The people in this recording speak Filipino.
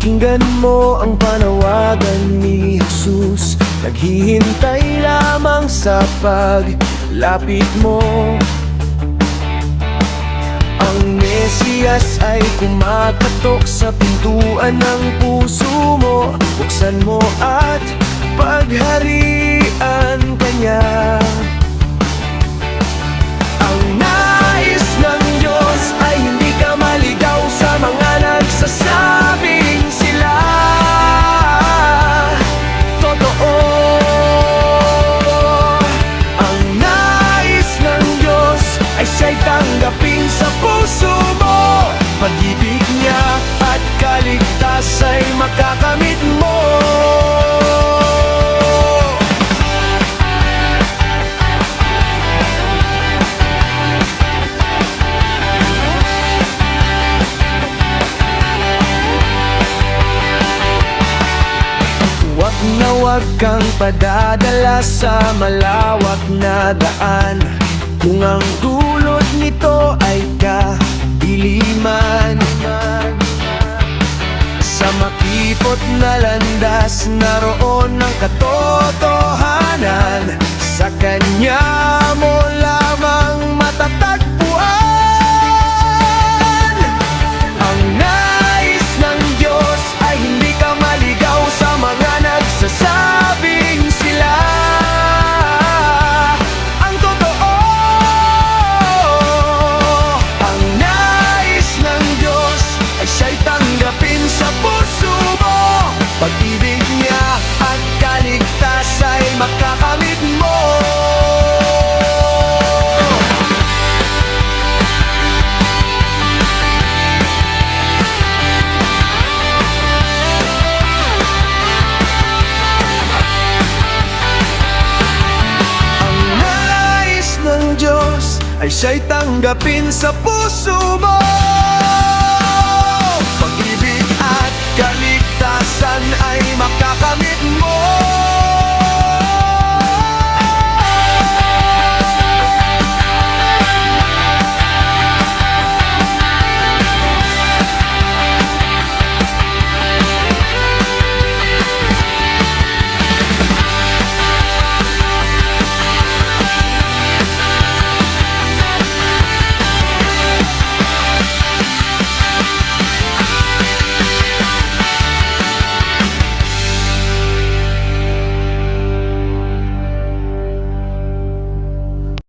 Pakinggan mo ang panawagan ni Jesus, naghihintay lamang sa paglapit mo. Ang Mesiyas ay kumakatok sa pintuan ng puso mo. Buksan mo at pagharian kanya. Ang nais ng Diyos ay hindi ka maligaw sa mga nagsasabing sila totoo. Ang nais ng Diyos ay siya'y tanggapin sa puso mo. Pag-ibig niya at kaligtas ay makakamit mo. Huwag kang padadala sa malawak na daan, kung ang dulot nito ay kadiliman. Sa makipot na landas, naroon ang katotohanan. Sa Kanya mo lamang matatagpuan. Ang nais ng Diyos ay hindi ka maligaw sa mga nagsasabing sila ang totoo. Ang nais ng Diyos ay siya'y tanggapin sa puso mo. Pag-ibig niya at kaligtas ay makakamit mo. Ay siya'y tanggapin sa puso mo.